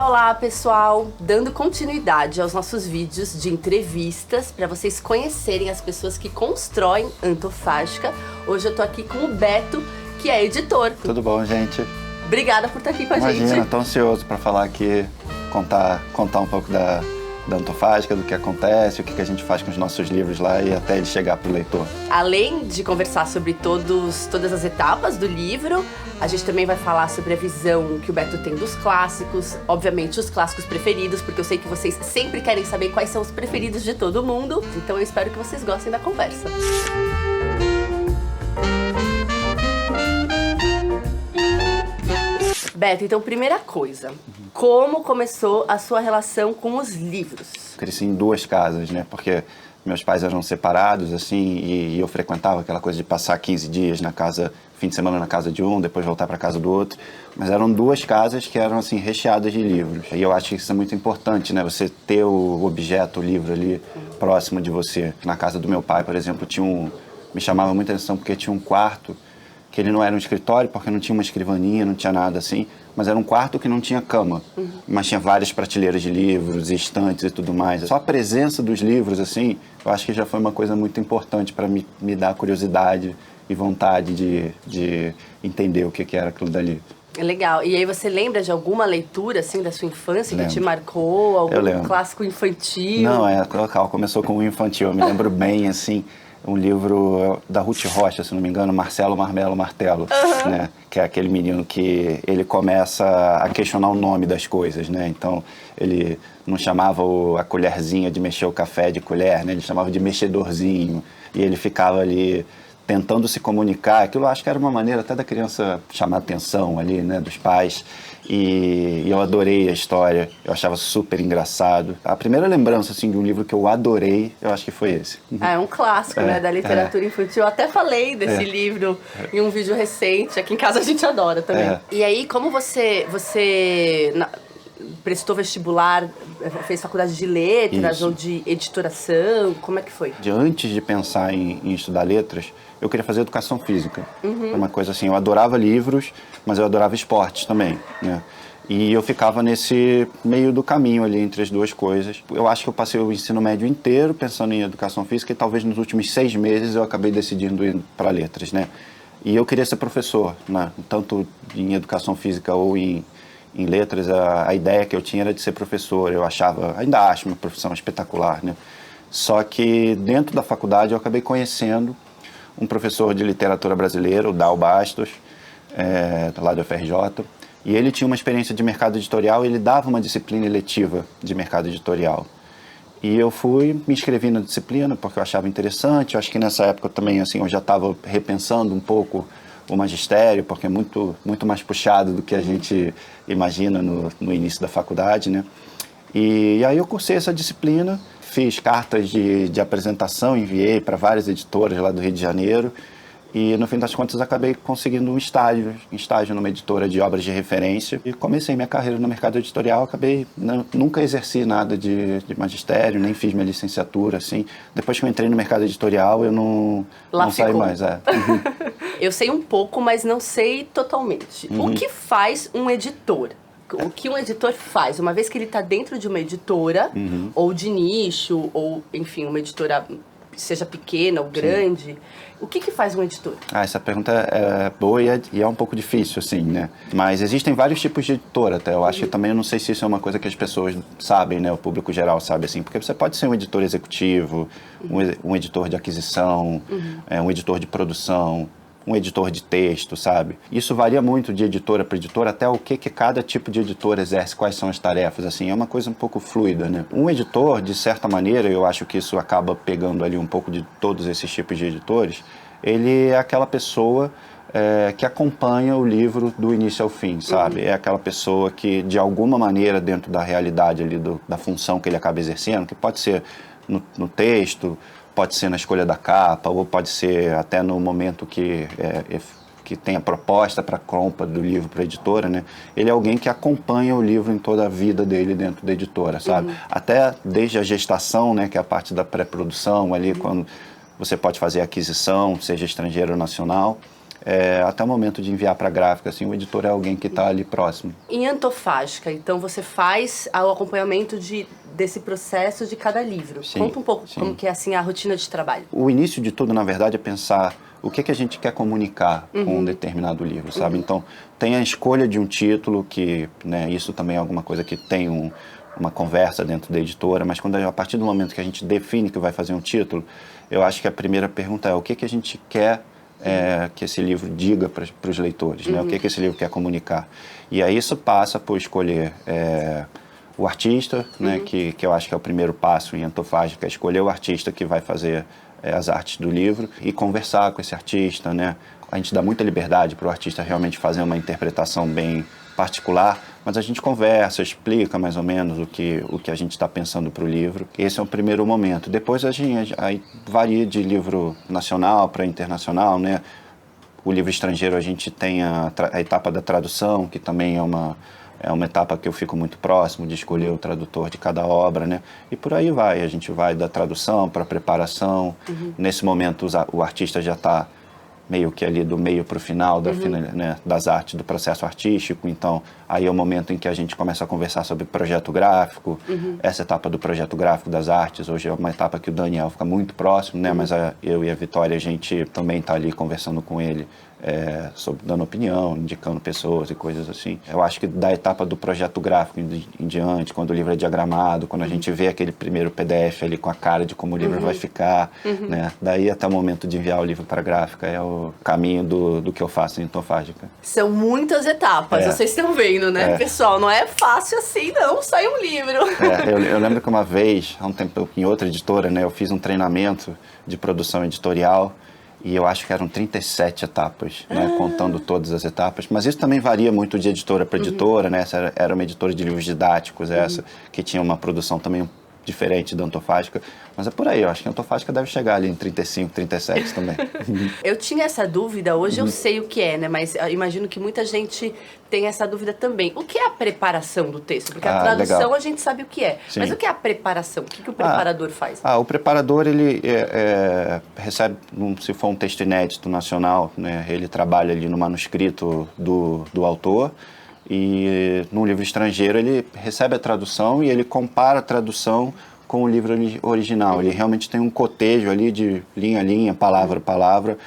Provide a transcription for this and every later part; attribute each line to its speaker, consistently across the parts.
Speaker 1: Olá pessoal, dando continuidade aos nossos vídeos de entrevistas para vocês conhecerem as pessoas que constroem Antofágica. Hoje eu tô aqui com o Beto, que é editor.
Speaker 2: Tudo bom, gente?
Speaker 1: Obrigada por estar aqui com a gente.
Speaker 2: Imagina, tô ansioso para falar aqui, contar um pouco da Antofágica, do que acontece, o que a gente faz com os nossos livros lá e até ele chegar pro leitor.
Speaker 1: Além de conversar sobre todas as etapas do livro, a gente também vai falar sobre a visão que o Beto tem dos clássicos, obviamente os clássicos preferidos, porque eu sei que vocês sempre querem saber quais são os preferidos de todo mundo, então eu espero que vocês gostem da conversa. Beto, então primeira coisa, como começou a sua relação com os livros?
Speaker 2: Cresci em duas casas, né, porque meus pais eram separados, assim, e eu frequentava aquela coisa de passar 15 dias na casa, fim de semana na casa de um, depois voltar para casa do outro. Mas eram duas casas que eram, assim, recheadas de livros. E eu acho que isso é muito importante, né, você ter o objeto, o livro ali próximo de você. Na casa do meu pai, por exemplo, me chamava muita atenção porque tinha um quarto que ele não era um escritório, porque não tinha uma escrivaninha, não tinha nada assim, mas era um quarto que não tinha cama, mas tinha várias prateleiras de livros, estantes e tudo mais. Só a presença dos livros, assim, eu acho que já foi uma coisa muito importante para me dar curiosidade e vontade de entender o que era aquilo dali.
Speaker 1: Legal. E aí você lembra de alguma leitura, assim, da sua infância que te marcou? Algum clássico infantil?
Speaker 2: Não, começou com o infantil, eu me lembro bem, assim, um livro da Ruth Rocha, se não me engano, Marcelo Marmelo Martelo, né? Que é aquele menino que ele começa a questionar o nome das coisas, né? Então, ele não chamava a colherzinha de mexer o café de colher, né? Ele chamava de mexedorzinho, e ele ficava ali tentando se comunicar. Aquilo acho que era uma maneira até da criança chamar a atenção ali, né, dos pais. E eu adorei a história, eu achava super engraçado. A primeira lembrança, assim, de um livro que eu adorei, eu acho que foi esse.
Speaker 1: É um clássico, né, da literatura infantil. Eu até falei desse livro em um vídeo recente, aqui em casa a gente adora também. E aí, como você prestou vestibular, fez faculdade de letras ou de editoração, como é que foi?
Speaker 2: Antes de pensar em estudar letras, eu queria fazer educação física. É uma coisa assim, eu adorava livros, mas eu adorava esportes também, né? E eu ficava nesse meio do caminho ali entre as duas coisas. Eu acho que eu passei o ensino médio inteiro pensando em educação física e talvez nos últimos 6 meses eu acabei decidindo ir para letras, né? E eu queria ser professor, né? Tanto em educação física ou em letras, a ideia que eu tinha era de ser professor. Eu ainda acho uma profissão espetacular, né? Só que dentro da faculdade eu acabei conhecendo um professor de literatura brasileira, o Dal Bastos, lá do FRJ, e ele tinha uma experiência de mercado editorial e ele dava uma disciplina eletiva de mercado editorial. E eu me inscrevi na disciplina porque eu achava interessante. Eu acho que nessa época também, assim, eu já estava repensando um pouco o magistério, porque é muito, muito mais puxado do que a gente imagina no início da faculdade, né? E aí eu cursei essa disciplina, fiz cartas de apresentação, enviei para várias editoras lá do Rio de Janeiro e no fim das contas acabei conseguindo um estágio numa editora de obras de referência e comecei minha carreira no mercado editorial. Nunca exerci nada de magistério, nem fiz minha licenciatura, assim. Depois que eu entrei no mercado editorial, eu não saí mais.
Speaker 1: Eu sei um pouco, mas não sei totalmente. O que faz um editor? O que um editor faz? Uma vez que ele está dentro de uma editora, ou de nicho, ou, enfim, uma editora, seja pequena ou grande, o que faz um editor?
Speaker 2: Essa pergunta é boa e é um pouco difícil, assim, né? Mas existem vários tipos de editor até. Eu acho que também, eu não sei se isso é uma coisa que as pessoas sabem, né? O público geral sabe, assim. Porque você pode ser um editor executivo, um editor de aquisição, um editor de produção, um editor de texto, sabe? Isso varia muito de editora para editora, até o que cada tipo de editor exerce, quais são as tarefas, assim, é uma coisa um pouco fluida, né? Um editor, de certa maneira, eu acho que isso acaba pegando ali um pouco de todos esses tipos de editores, ele é aquela pessoa que acompanha o livro do início ao fim, sabe? É aquela pessoa que, de alguma maneira, dentro da realidade ali, da função que ele acaba exercendo, que pode ser no texto, pode ser na escolha da capa, ou pode ser até no momento que tem a proposta para a compra do livro para a editora, né? Ele é alguém que acompanha o livro em toda a vida dele dentro da editora, sabe? Até desde a gestação, né, que é a parte da pré-produção, ali quando você pode fazer a aquisição, seja estrangeira ou nacional, até o momento de enviar para a gráfica, assim, o editor é alguém que está ali próximo.
Speaker 1: Em Antofágica, então você faz o acompanhamento desse processo de cada livro.
Speaker 2: Sim,
Speaker 1: Conta um pouco
Speaker 2: sim.
Speaker 1: como que é assim a rotina de trabalho.
Speaker 2: O início de tudo, na verdade, é pensar o que a gente quer comunicar com um determinado livro, sabe? Então, tem a escolha de um título, que, né, isso também é alguma coisa que tem uma conversa dentro da editora, mas a partir do momento que a gente define que vai fazer um título, eu acho que a primeira pergunta é o que a gente quer que esse livro diga para os leitores, né? O que esse livro quer comunicar. E aí isso passa por escolher o artista, né? Que eu acho que é o primeiro passo em Antofágica, é escolher o artista que vai fazer as artes do livro e conversar com esse artista, né? A gente dá muita liberdade para o artista realmente fazer uma interpretação bem particular, mas a gente conversa, explica mais ou menos o que a gente está pensando para o livro. Esse é o primeiro momento. Depois aí varia de livro nacional para internacional, né? O livro estrangeiro a gente tem a etapa da tradução, que também é uma etapa que eu fico muito próximo de escolher o tradutor de cada obra, né? E por aí vai, a gente vai da tradução para a preparação. Nesse momento o artista já está meio que ali do meio para o final né, das artes, do processo artístico. Então, aí é o momento em que a gente começa a conversar sobre projeto gráfico. Essa etapa do projeto gráfico das artes, hoje é uma etapa que o Daniel fica muito próximo, né? Mas eu e a Vitória, a gente também está ali conversando com ele, dando opinião, indicando pessoas e coisas assim. Eu acho que da etapa do projeto gráfico em diante, quando o livro é diagramado, quando a gente vê aquele primeiro PDF ali com a cara de como o livro vai ficar, né? Daí até o momento de enviar o livro para a gráfica é o caminho do que eu faço em Antofágica.
Speaker 1: São muitas etapas, vocês estão vendo, né, pessoal? Não é fácil assim, não, sai um livro.
Speaker 2: Eu lembro que uma vez, há um tempo, em outra editora, né, eu fiz um treinamento de produção editorial. E eu acho que eram 37 etapas, né, contando todas as etapas. Mas isso também varia muito de editora para editora, né? Essa era uma editora de livros didáticos, essa, que tinha uma produção também diferente da Antofágica. Mas é por aí, eu acho que a Antofágica deve chegar ali em 35, 37 também.
Speaker 1: Eu tinha essa dúvida, hoje eu sei o que é, né? Mas eu imagino que muita gente tem essa dúvida também. O que é a preparação do texto? Porque a tradução legal. A gente sabe o que é. Sim. Mas o que é a preparação? O que o preparador faz?
Speaker 2: O preparador, ele recebe, se for um texto inédito nacional, né? Ele trabalha ali no manuscrito do autor. E num livro estrangeiro ele recebe a tradução e ele compara a tradução com o livro original. Ele realmente tem um cotejo ali de linha a linha, palavra a palavra,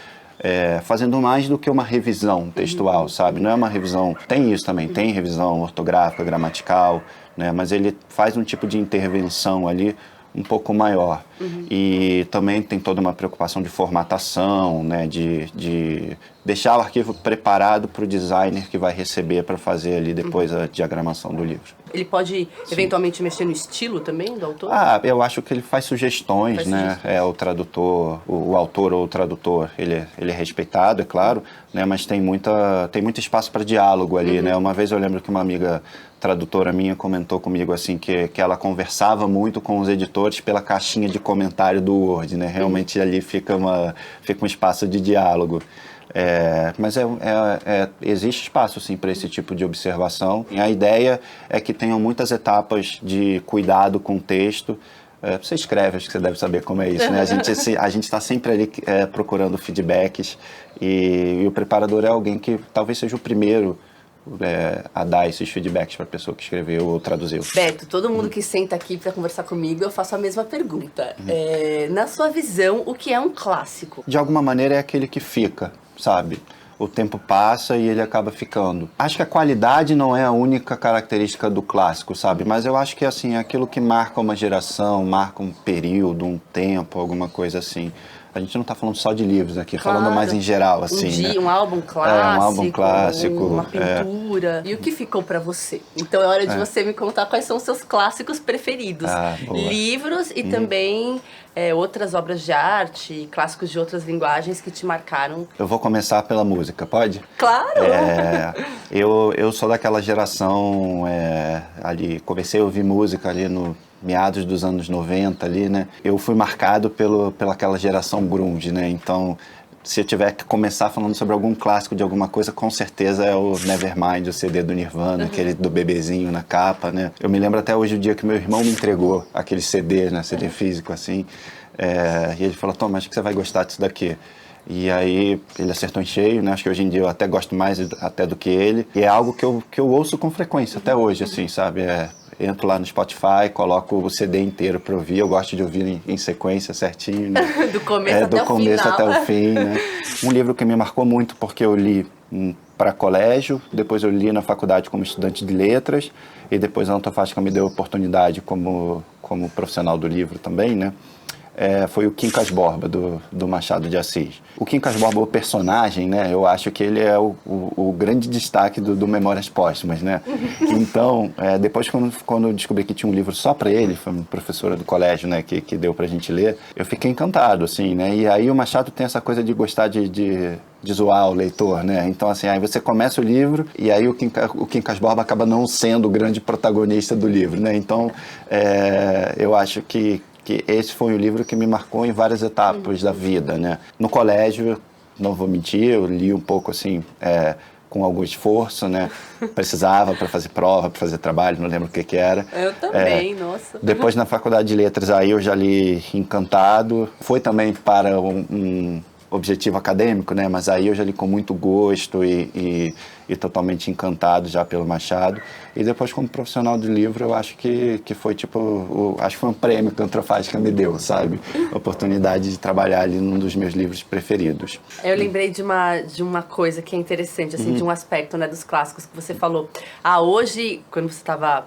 Speaker 2: fazendo mais do que uma revisão textual, sabe? Não é uma revisão... Tem isso também, tem revisão ortográfica, gramatical, né? Mas ele faz um tipo de intervenção ali um pouco maior. E também tem toda uma preocupação de formatação, né? De deixar o arquivo preparado para o designer que vai receber para fazer ali depois a diagramação do livro. Ele pode, eventualmente, mexer no estilo também do autor? Eu acho que ele faz sugestões, né? O tradutor, o autor ou o tradutor, ele é respeitado, é claro, né? Mas tem muito espaço para diálogo ali, né? Uma vez eu lembro que uma amiga tradutora minha comentou comigo assim que ela conversava muito com os editores pela caixinha de comentário do Word, né? Realmente ali fica um espaço de diálogo. Mas existe espaço sim para esse tipo de observação. E a ideia é que tenham muitas etapas de cuidado com o texto. Você escreve, acho que você deve saber como é isso, né? A gente está sempre ali procurando feedbacks e o preparador é alguém que talvez seja o primeiro a dar esses feedbacks para a pessoa que escreveu ou traduziu. Beto, todo mundo que senta aqui para conversar comigo, eu faço a mesma pergunta. Na sua visão, o que é um clássico? De alguma maneira é aquele que fica, sabe? O tempo passa e ele acaba ficando. Acho que a qualidade não é a única característica do clássico, sabe? Mas eu acho que assim, é aquilo que marca uma geração, marca um período, um tempo, alguma coisa assim. A gente não está falando só de livros aqui, claro. Falando mais em geral, assim, né? Um álbum clássico, um álbum clássico, uma pintura. E o que ficou para você? Então é hora de você me contar quais são os seus clássicos preferidos. Livros e também outras obras de arte, clássicos de outras linguagens que te marcaram. Eu vou começar pela música, pode? Claro! Eu sou daquela geração ali, comecei a ouvir música ali no meados dos anos 90 ali, né? Eu fui marcado pelaquela geração grunge, né? Então, se eu tiver que começar falando sobre algum clássico de alguma coisa, com certeza é o Nevermind, o CD do Nirvana, aquele do bebezinho na capa, né? Eu me lembro até hoje o dia que meu irmão me entregou aquele CD, né? CD físico, assim. E ele falou, Tom, acho que você vai gostar disso daqui. E aí ele acertou em cheio, né? Acho que hoje em dia eu até gosto mais até do que ele. E é algo que eu ouço com frequência até hoje, assim, sabe? Entro lá no Spotify, coloco o CD inteiro para ouvir. Eu gosto de ouvir em sequência certinho, né?
Speaker 1: Do começo até o final.
Speaker 2: Do começo até o fim, né? Um livro que me marcou muito porque eu li para colégio, depois eu li na faculdade como estudante de letras e depois a Antofágica me deu oportunidade como profissional do livro também, né? Foi o Quincas Borba, do Machado de Assis. O Quincas Borba, o personagem, né, eu acho que ele é o grande destaque do Memórias Póstumas, né? Então, depois quando eu descobri que tinha um livro só para ele, foi uma professora do colégio, né, que deu pra gente ler, eu fiquei encantado, assim, né? E aí o Machado tem essa coisa de gostar de zoar o leitor, né? Então, assim, aí você começa o livro e aí o Quincas Borba acaba não sendo o grande protagonista do livro, né? Então, eu acho que esse foi um livro que me marcou em várias etapas da vida, né? No colégio, não vou mentir, eu li um pouco assim, com algum esforço, né? Precisava para fazer prova, para fazer trabalho, não lembro o que era.
Speaker 1: Eu também, nossa.
Speaker 2: Depois na faculdade de letras aí eu já li Encantado. Foi também para um objetivo acadêmico, né? Mas aí eu já li com muito gosto e totalmente encantado já pelo Machado. E depois, como profissional de livro, eu acho que foi tipo, acho que foi um prêmio que a Antofágica me deu, sabe? A oportunidade de trabalhar ali num dos meus livros preferidos.
Speaker 1: Eu lembrei de uma coisa que é interessante, assim, de um aspecto, né, dos clássicos que você falou. Hoje, quando você estava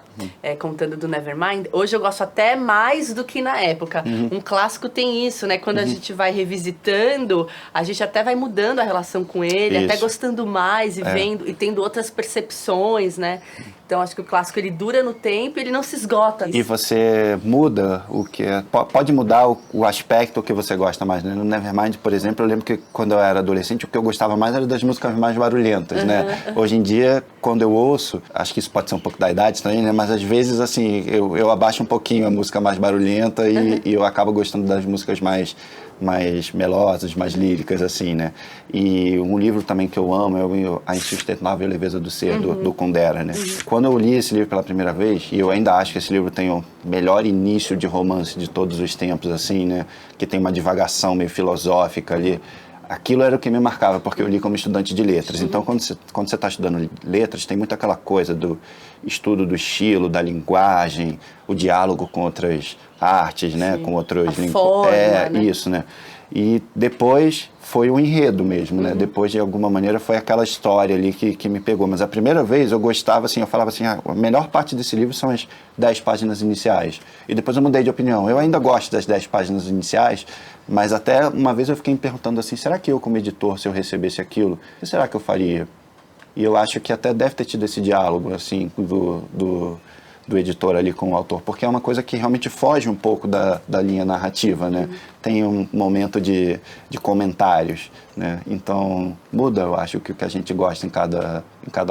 Speaker 1: contando do Nevermind, hoje eu gosto até mais do que na época. Um clássico tem isso, né? Quando a gente vai revisitando, a gente até vai mudando a relação com ele, até gostando mais e vendo e tendo outras percepções, né? Então, acho que o clássico, ele dura no tempo e ele não se esgota.
Speaker 2: E você muda o que... Pode mudar o aspecto que você gosta mais, né? No Nevermind, por exemplo, eu lembro que quando eu era adolescente, o que eu gostava mais era das músicas mais barulhentas, né? Hoje em dia, quando eu ouço, acho que isso pode ser um pouco da idade também, né? Mas às vezes, assim, eu abaixo um pouquinho a música mais barulhenta e eu acabo gostando das músicas mais melosas, mais líricas, assim, né? E um livro também que eu amo é A Insustentável Leveza do Ser, do Kundera, né? Quando eu li esse livro pela primeira vez, e eu ainda acho que esse livro tem o melhor início de romance de todos os tempos, assim, né? Que tem uma divagação meio filosófica ali. Aquilo era o que me marcava, porque eu li como estudante de letras. Então, quando você está estudando letras, tem muito aquela coisa do estudo do estilo, da linguagem, o diálogo com outras artes, né? Com outros...
Speaker 1: né?
Speaker 2: Isso, né? E depois foi o enredo mesmo, né? Depois, de alguma maneira, foi aquela história ali que me pegou. Mas a primeira vez eu gostava, assim, eu falava assim, a melhor parte desse livro são as 10 páginas iniciais. E depois eu mudei de opinião. Eu ainda gosto das 10 páginas iniciais, mas até uma vez eu fiquei me perguntando assim, será que eu, como editor, se eu recebesse aquilo, o que será que eu faria? E eu acho que até deve ter tido esse diálogo, assim, do editor ali com o autor, porque é uma coisa que realmente foge um pouco da linha narrativa, né? Tem um momento de comentários, né? Então, muda, eu acho, o que a gente gosta em cada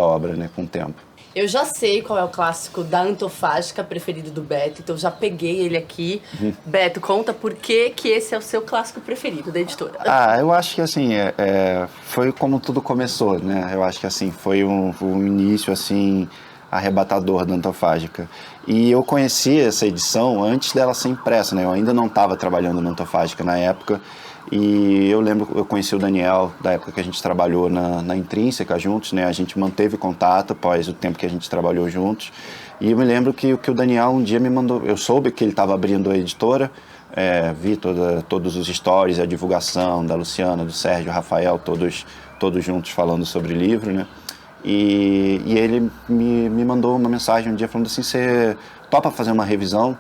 Speaker 2: obra, né? Com o tempo.
Speaker 1: Eu já sei qual é o clássico da Antofágica preferido do Beto, então já peguei ele aqui. Beto, conta por que esse é o seu clássico preferido da editora.
Speaker 2: Eu acho que assim, foi como tudo começou, né? Eu acho que assim, foi um início assim, arrebatador da Antofágica. E eu conheci essa edição antes dela ser impressa, né? Eu ainda não estava trabalhando na Antofágica na época. E eu lembro, eu conheci o Daniel da época que a gente trabalhou na Intrínseca juntos, né? A gente manteve contato após o tempo que a gente trabalhou juntos. E eu me lembro que o Daniel um dia me mandou, eu soube que ele estava abrindo a editora, vi todos os stories, a divulgação da Luciana, do Sérgio, Rafael, todos juntos falando sobre o livro, né? E ele me mandou uma mensagem um dia falando assim, você topa fazer uma revisão?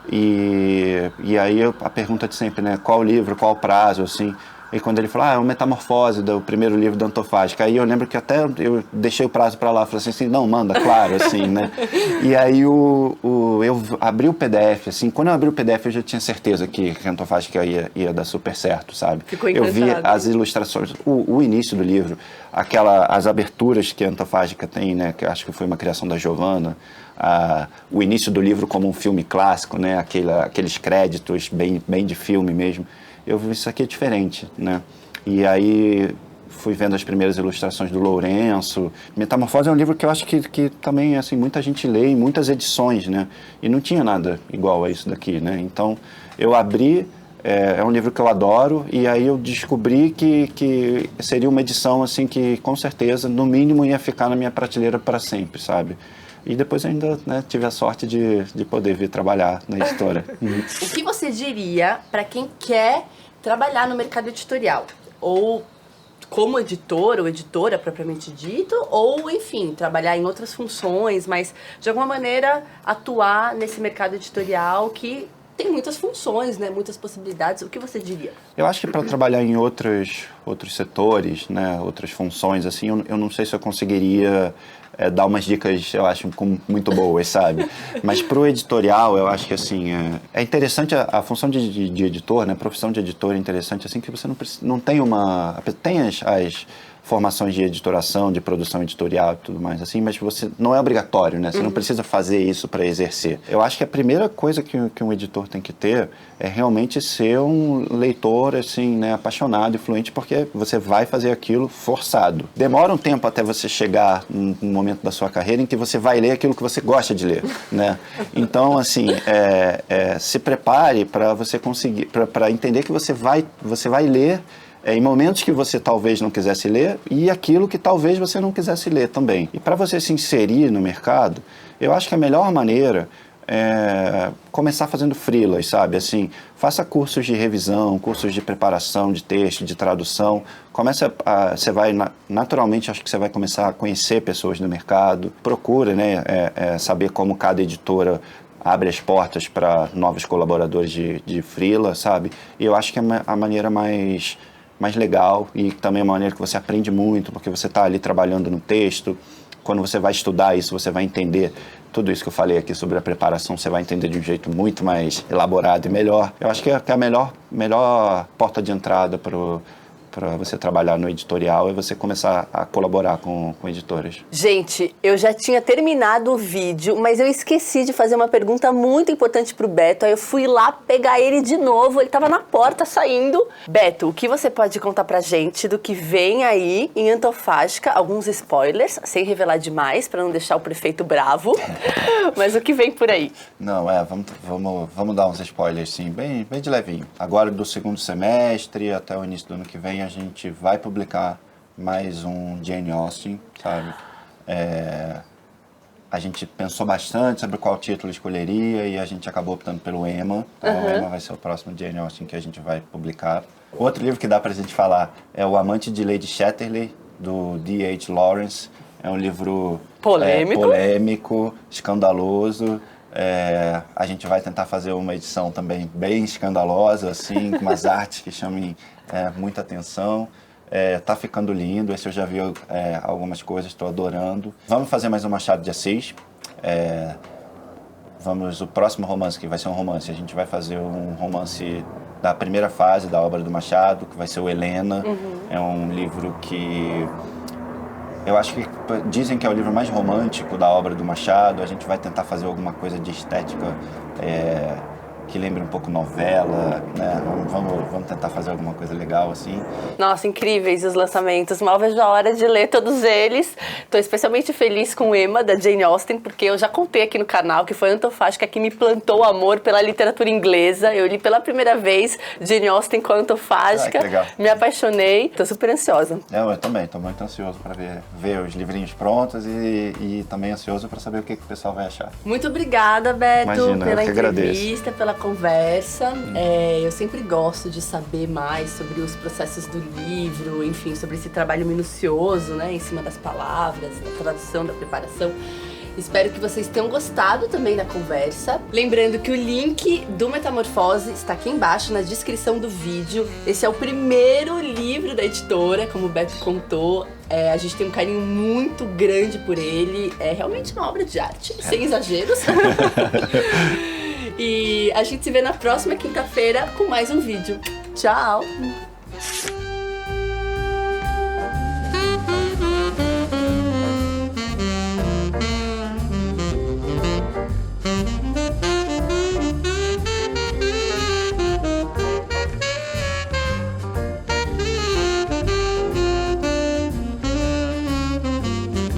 Speaker 2: E aí a pergunta de sempre, né? Qual livro, qual prazo, assim. E quando ele falou, é uma Metamorfose, do primeiro livro da Antofágica. Aí eu lembro que até eu deixei o prazo para lá, falei assim, não, manda, claro, assim, né? E aí eu abri o PDF, assim, quando eu abri o PDF eu já tinha certeza que a Antofágica ia dar super certo, sabe?
Speaker 1: Ficou encantado.
Speaker 2: Eu vi as ilustrações, o início do livro, as aberturas que a Antofágica tem, né? Que eu acho que foi uma criação da Giovanna. O início do livro como um filme clássico, né? Aqueles créditos bem de filme mesmo. Eu vi isso aqui é diferente, né? E aí fui vendo as primeiras ilustrações do Lourenço. Metamorfose é um livro que eu acho que também, assim, muita gente lê em muitas edições, né? E não tinha nada igual a isso daqui, né? Então, eu abri é um livro que eu adoro, e aí eu descobri que seria uma edição assim que com certeza, no mínimo, ia ficar na minha prateleira para sempre, sabe? E depois ainda, né, tive a sorte de poder vir trabalhar na editora.
Speaker 1: O que você diria para quem quer trabalhar no mercado editorial? Ou como editor ou editora propriamente dito, ou, enfim, trabalhar em outras funções, mas de alguma maneira atuar nesse mercado editorial que tem muitas funções, né, muitas possibilidades. O que você diria? Eu
Speaker 2: acho que para trabalhar em outros setores, né, outras funções, assim, eu não sei se eu conseguiria dar umas dicas, eu acho, muito boas, sabe? Mas para o editorial, eu acho que, assim, é interessante a função de editor, né, a profissão de editor é interessante, assim, que você não tem tem as formações de editoração, de produção editorial e tudo mais, assim, mas você não é obrigatório, né? Você não precisa fazer isso para exercer. Eu acho que a primeira coisa que um editor tem que ter é realmente ser um leitor, assim, né, apaixonado e fluente, porque você vai fazer aquilo forçado. Demora um tempo até você chegar num momento da sua carreira em que você vai ler aquilo que você gosta de ler, né? Então, assim, se prepare para você conseguir, para entender que você vai ler em momentos que você talvez não quisesse ler e aquilo que talvez você não quisesse ler também. E para você se inserir no mercado, eu acho que a melhor maneira é começar fazendo freelas, sabe? Assim, faça cursos de revisão, cursos de preparação de texto, de tradução. Você vai, naturalmente, acho que você vai começar a conhecer pessoas no mercado. Procura, né, saber como cada editora abre as portas para novos colaboradores de freela, sabe? E eu acho que é a maneira mais legal e também é uma maneira que você aprende muito, porque você está ali trabalhando no texto. Quando você vai estudar isso, você vai entender tudo isso que eu falei aqui sobre a preparação, você vai entender de um jeito muito mais elaborado e melhor. Eu acho que é a melhor porta de entrada para você trabalhar no editorial é você começar a colaborar com editoras.
Speaker 1: Gente, eu já tinha terminado o vídeo, mas eu esqueci de fazer uma pergunta muito importante pro Beto. Aí eu fui lá pegar ele de novo, ele tava na porta saindo. Beto, o que você pode contar pra gente do que vem aí em Antofágica? Alguns spoilers, sem revelar demais, pra não deixar o prefeito bravo. Mas o que vem por aí?
Speaker 2: Não, vamos dar uns spoilers, sim, bem de levinho. Agora, do segundo semestre até o início do ano que vem, a gente vai publicar mais um Jane Austen, sabe? A gente pensou bastante sobre qual título escolheria e a gente acabou optando pelo Emma. Então, o Emma vai ser o próximo Jane Austen que a gente vai publicar. Outro livro que dá pra gente falar é O Amante de Lady Chatterley, do D.H. Lawrence. É um livro polêmico, escandaloso. A gente vai tentar fazer uma edição também bem escandalosa, assim, com umas artes que chamem muita atenção. Tá ficando lindo, esse eu já vi algumas coisas, estou adorando. Vamos fazer mais um Machado de Assis. O próximo romance, que vai ser um romance, a gente vai fazer um romance da primeira fase da obra do Machado, que vai ser o Helena. É um livro que eu acho que dizem que é o livro mais romântico da obra do Machado. A gente vai tentar fazer alguma coisa de estética que lembre um pouco novela, né? Vamos tentar fazer alguma coisa legal, assim.
Speaker 1: Nossa, incríveis os lançamentos. Mal vejo a hora de ler todos eles. Estou especialmente feliz com o Emma, da Jane Austen, porque eu já contei aqui no canal que foi a Antofágica que me plantou amor pela literatura inglesa. Eu li pela primeira vez Jane Austen com a Antofágica. Me apaixonei. Estou super ansiosa.
Speaker 2: Eu também. Estou muito ansioso para ver os livrinhos prontos e também ansioso para saber o que o pessoal vai achar.
Speaker 1: Muito obrigada, Beto, pela entrevista, pela conversa. Eu sempre gosto de saber mais sobre os processos do livro, enfim, sobre esse trabalho minucioso, né, em cima das palavras, da tradução, da preparação. Espero que vocês tenham gostado também da conversa. Lembrando que o link do Metamorfose está aqui embaixo na descrição do vídeo. Esse é o primeiro livro da editora, como o Beto contou. A gente tem um carinho muito grande por ele. É realmente uma obra de arte, sem exageros. E a gente se vê na próxima quinta-feira com mais um vídeo. Tchau!